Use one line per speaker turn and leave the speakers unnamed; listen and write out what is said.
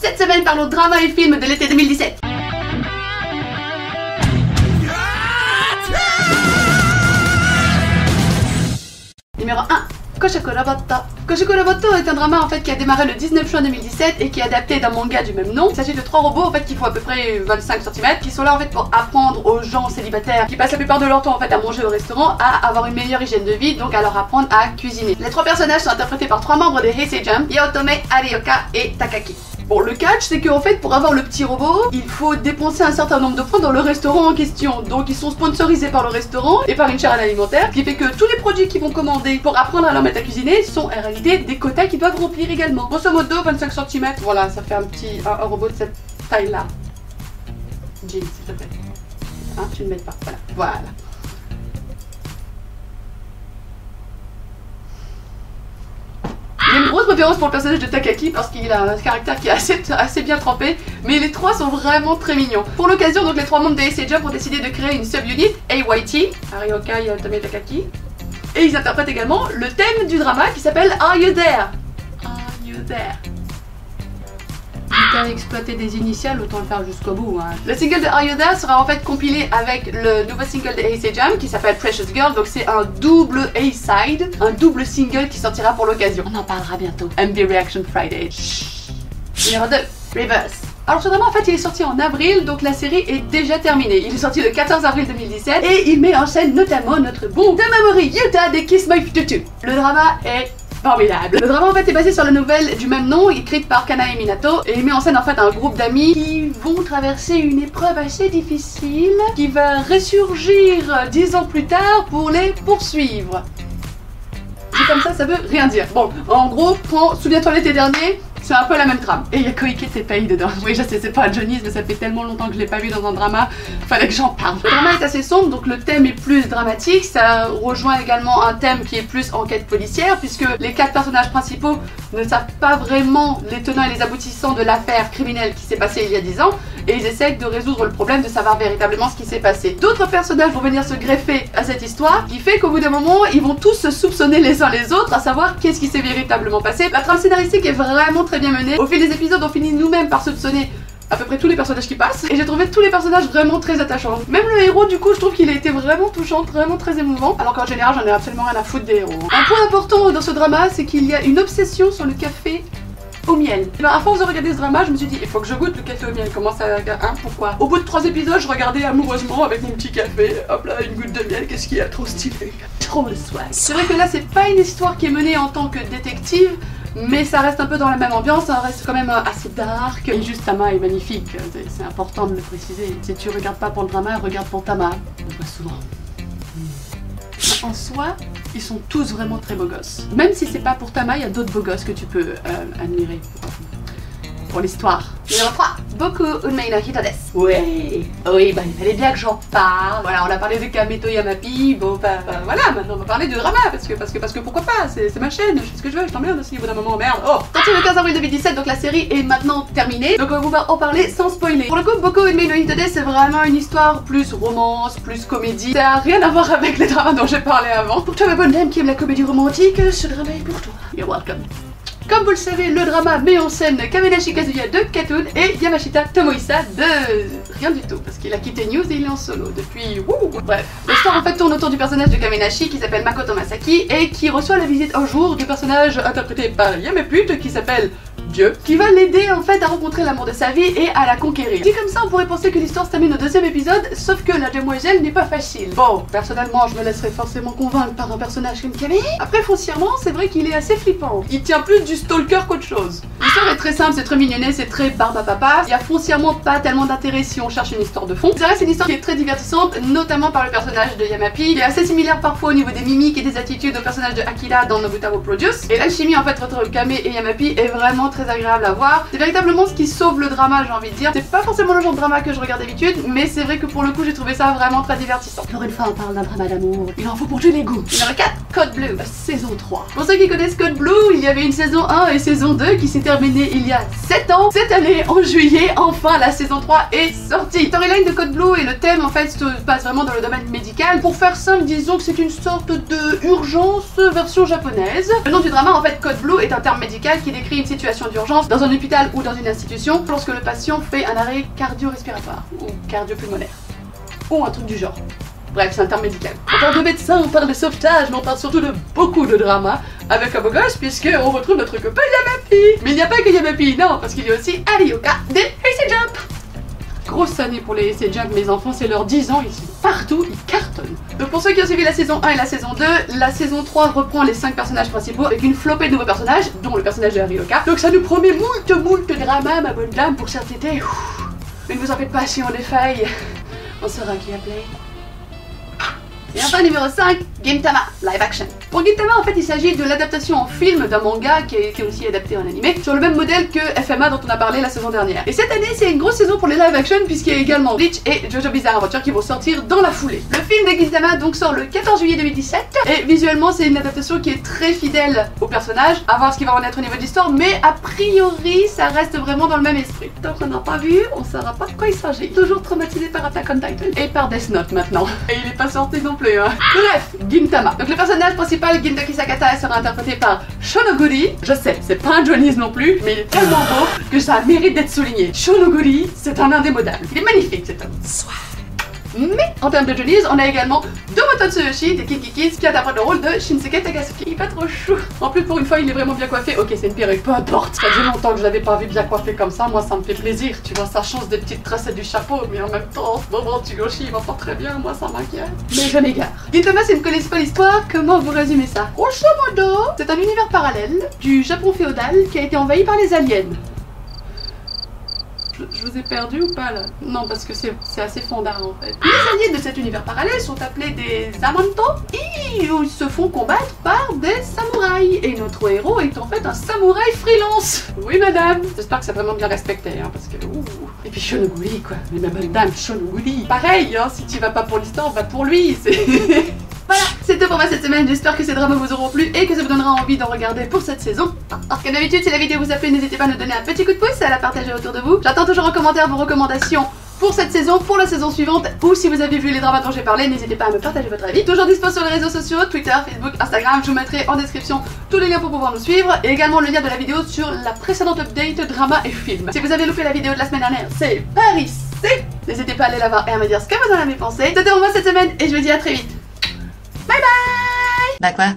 Cette semaine, parlons drama et film de l'été 2017. Numéro 1. Koshoko Roboto. Koshoko Roboto est un drama en fait qui a démarré le 19 juin 2017 et qui est adapté d'un manga du même nom. Il s'agit de 3 robots en fait qui font à peu près 25 cm qui sont là en fait pour apprendre aux gens célibataires qui passent la plupart de leur temps en fait à manger au restaurant à avoir une meilleure hygiène de vie, donc à leur apprendre à cuisiner. Les 3 personnages sont interprétés par 3 membres des Heisei Jump, Yaotome, Arioka et Takaki. Bon, le catch, c'est qu'en fait, pour avoir le petit robot, il faut dépenser un certain nombre de points dans le restaurant en question. Donc, ils sont sponsorisés par le restaurant et par une chaîne alimentaire, ce qui fait que tous les produits qu'ils vont commander pour apprendre à leur mettre à cuisiner sont en réalité des quotas qu'ils doivent remplir également. Grosso modo, 25 cm, voilà, ça fait un robot de cette taille-là. Jean, s'il te plaît. Hein, tu ne m'aides pas, voilà. J'ai une grosse préférence pour le personnage de Takaki parce qu'il a un caractère qui est assez bien trempé, mais les 3 sont vraiment très mignons. Pour l'occasion, donc les 3 membres des Heisei Jump ont décidé de créer une sub-unit, AYT, Arioka, Yaotome et Takaki, et ils interprètent également le thème du drama qui s'appelle Are You There? Are You There? Quitte à exploiter des initiales, autant le faire jusqu'au bout. Hein. Le single de Are You There sera en fait compilé avec le nouveau single de Heisei Jump qui s'appelle Precious Girl, donc c'est un double A-side, un double single qui sortira pour l'occasion. On en parlera bientôt. MV Reaction Friday. Chut. Numéro 2, Reverse. Alors ce drama en fait il est sorti en avril, donc la série est déjà terminée. Il est sorti le 14 avril 2017 et il met en scène notamment notre bon Tamamori Yuta de Kiss My Future. Le drama est formidable. Le drama en fait est basé sur la nouvelle du même nom, écrite par Kanae Minato, et il met en scène en fait un groupe d'amis qui vont traverser une épreuve assez difficile qui va ressurgir 10 ans plus tard pour les poursuivre. Dit comme ça veut rien dire. Bon, en gros, souviens-toi l'été dernier, c'est un peu la même trame. Et il y a Koike Teppei dedans. Oui, je sais, c'est pas un Johnny's, mais ça fait tellement longtemps que je l'ai pas vu dans un drama, fallait que j'en parle. Le drama est assez sombre, donc le thème est plus dramatique. Ça rejoint également un thème qui est plus enquête policière, puisque les 4 personnages principaux ne savent pas vraiment les tenants et les aboutissants de l'affaire criminelle qui s'est passée il y a 10 ans, et ils essaient de résoudre le problème, de savoir véritablement ce qui s'est passé. D'autres personnages vont venir se greffer à cette histoire, qui fait qu'au bout d'un moment, ils vont tous se soupçonner les uns les autres, à savoir qu'est-ce qui s'est véritablement passé. La trame scénaristique est vraiment très bien menée. Au fil des épisodes, on finit nous-mêmes par soupçonner à peu près tous les personnages qui passent, et j'ai trouvé tous les personnages vraiment très attachants. Même le héros, du coup, je trouve qu'il a été vraiment touchant, vraiment très émouvant, alors qu'en général, j'en ai absolument rien à foutre des héros. Un point important dans ce drama, c'est qu'il y a une obsession sur le café au miel. Et ben, à force de regarder ce drama, je me suis dit, il faut que je goûte le café au miel. Comment ça, hein, pourquoi? Au bout de 3 épisodes, je regardais amoureusement avec mon petit café, hop là, une goutte de miel, qu'est-ce qu'il y a, trop stylé. Trop le swag. C'est vrai que là, c'est pas une histoire qui est menée en tant que détective, mais ça reste un peu dans la même ambiance, ça reste quand même assez dark. Et juste Tama est magnifique, c'est important de le préciser. Si tu regardes pas pour le drama, regarde pour Tama. On voit souvent. En soi, ils sont tous vraiment très beaux gosses. Même si c'est pas pour Tama, il y a d'autres beaux gosses que tu peux admirer pour l'histoire. Numéro 3, Boku Unmei no Hito desu. Ouais, oui, bah il fallait bien que j'en parle. Voilà, on a parlé de Kameto Yamapi, bon bah voilà, maintenant on va parler de drama, parce que pourquoi pas, c'est ma chaîne, je fais ce que je veux, je t'emmerde aussi au bout d'un moment, merde. Oh, sorti le 15 avril 2017, donc la série est maintenant terminée, donc on va en parler sans spoiler. Pour le coup, Boku Unmei no Hito desu, c'est vraiment une histoire plus romance, plus comédie. Ça a rien à voir avec les dramas dont j'ai parlé avant. Pour toi ma bonne dame qui aime la comédie romantique, ce drama est pour toi. You're welcome. Comme vous le savez, le drama met en scène Kamenashi Kazuya de KAT-TUN et Yamashita Tomohisa de rien du tout, parce qu'il a quitté News et il est en solo depuis bref. L'histoire en fait tourne autour du personnage de Kamenashi qui s'appelle Makoto Masaki et qui reçoit la visite un jour du personnage interprété par Yamapute qui s'appelle Dieu, qui va l'aider en fait à rencontrer l'amour de sa vie et à la conquérir. Dit comme ça, on pourrait penser que l'histoire se termine au 2e épisode, sauf que la demoiselle n'est pas facile. Bon, personnellement, je me laisserai forcément convaincre par un personnage comme Kame. Après, foncièrement, c'est vrai qu'il est assez flippant. Il tient plus du stalker qu'autre chose. L'histoire est très simple, c'est très mignonnet, c'est très barbe à papa. Il y a foncièrement pas tellement d'intérêt si on cherche une histoire de fond. C'est vrai, c'est une histoire qui est très divertissante, notamment par le personnage de Yamapi, qui est assez similaire parfois au niveau des mimiques et des attitudes au personnage de Akira dans Nobutaro Produce. Et l'alchimie en fait entre Kame et Yamapi est vraiment très agréable à voir. C'est véritablement ce qui sauve le drama, j'ai envie de dire. C'est pas forcément le genre de drama que je regarde d'habitude, mais c'est vrai que pour le coup j'ai trouvé ça vraiment très divertissant. Pour une fois on parle d'un drama d'amour, il en faut pour tous les goûts. Numéro 4, Code Blue, saison 3. Pour ceux qui connaissent Code Blue, il y avait une saison 1 et saison 2 qui s'est terminée il y a 7 ans. Cette année, en juillet, enfin la saison 3 est sortie. Storyline de Code Blue et le thème en fait se passe vraiment dans le domaine médical. Pour faire simple, disons que c'est une sorte de urgence version japonaise. Le nom du drama en fait, Code Blue, est un terme médical qui décrit une situation d'urgence dans un hôpital ou dans une institution lorsque le patient fait un arrêt cardio-respiratoire ou cardio-pulmonaire ou un truc du genre. Bref, c'est un terme médical. On parle de médecin, on parle de sauvetage, mais on parle surtout de beaucoup de drama avec un beau gosse, puisqu'on retrouve notre copain Yamapi. Mais il n'y a pas que Yamapi, non, parce qu'il y a aussi Arioka des Heisei Jump. Grosse année pour les Heisei Jump, mes enfants, c'est leurs 10 ans ici. Partout, ils cartonnent. Donc pour ceux qui ont suivi la saison 1 et la saison 2, la saison 3 reprend les 5 personnages principaux avec une flopée de nouveaux personnages, dont le personnage de Arioka. Donc ça nous promet moult drama, ma bonne dame, pour cet été. Mais ne vous en faites pas, si on défaille, on saura qui appeler. Et enfin numéro 5, Gintama, live action. Pour Gintama, en fait, il s'agit de l'adaptation en film d'un manga qui est aussi adapté en animé, sur le même modèle que FMA dont on a parlé la saison dernière. Et cette année, c'est une grosse saison pour les live action puisqu'il y a également Bleach et JoJo Bizarre Adventure qui vont sortir dans la foulée. Le film de Gintama donc sort le 14 juillet 2017 et visuellement, c'est une adaptation qui est très fidèle au personnage, à voir ce qui va en être au niveau de l'histoire, mais a priori, ça reste vraiment dans le même esprit. Tant qu'on n'a pas vu, on saura pas de quoi il s'agit. Toujours traumatisé par Attack on Titan et par Death Note maintenant. Et il est pas sorti non plus, hein. Bref, Gintama. Donc le personnage principal, Gintaki Sakata, sera interprété par Shonoguri. Je sais, c'est pas un Johnny's non plus, mais il est tellement beau que ça mérite d'être souligné. Shonoguri, c'est un indémodable. Il est magnifique cet homme. Soit. Mais en termes de Johnny's, on a également Domoto Tsuyoshi de Kinky Kids qui interprète le rôle de Shinsuke Takasuki. Il est pas trop chou. En plus, pour une fois, il est vraiment bien coiffé. Ok, c'est une perruque, peu importe. Ça fait longtemps que je l'avais pas vu bien coiffé comme ça. Moi, ça me fait plaisir. Tu vois, ça change des petites tresses du chapeau, mais en même temps, en ce moment, Tsuyoshi, il va pas très bien. Moi, ça m'inquiète. Mais je m'égare. Gintama, si vous ne connaissez pas l'histoire, comment vous résumez ça? Grosso modo, c'est un univers parallèle du Japon féodal qui a été envahi par les aliens. Je vous ai perdu ou pas là? Non, parce que c'est assez fondard en fait. Les alliés de cet univers parallèle sont appelés des Amanto et ils se font combattre par des samouraïs. Et notre héros est en fait un samouraï freelance. Oui madame. J'espère que c'est vraiment bien respecté, hein, parce que ouh. Et puis Shonoguri quoi. Mais ma bonne dame, Shonoguri. Pareil, hein, si tu vas pas pour l'histoire, va pour lui. Voilà, c'est tout pour moi cette semaine, j'espère que ces dramas vous auront plu et que ça vous donnera envie d'en regarder pour cette saison. Alors comme d'habitude, si la vidéo vous a plu, n'hésitez pas à nous donner un petit coup de pouce et à la partager autour de vous. J'attends toujours en commentaire vos recommandations pour cette saison, pour la saison suivante, ou si vous avez vu les dramas dont j'ai parlé, n'hésitez pas à me partager votre avis. Toujours dispo sur les réseaux sociaux, Twitter, Facebook, Instagram, je vous mettrai en description tous les liens pour pouvoir nous suivre, et également le lien de la vidéo sur la précédente update drama et film. Si vous avez loupé la vidéo de la semaine dernière, c'est par ici. N'hésitez pas à aller la voir et à me dire ce que vous en avez pensé. C'était pour moi cette semaine, et je vous dis à très vite. Bye bye.
Bah quoi?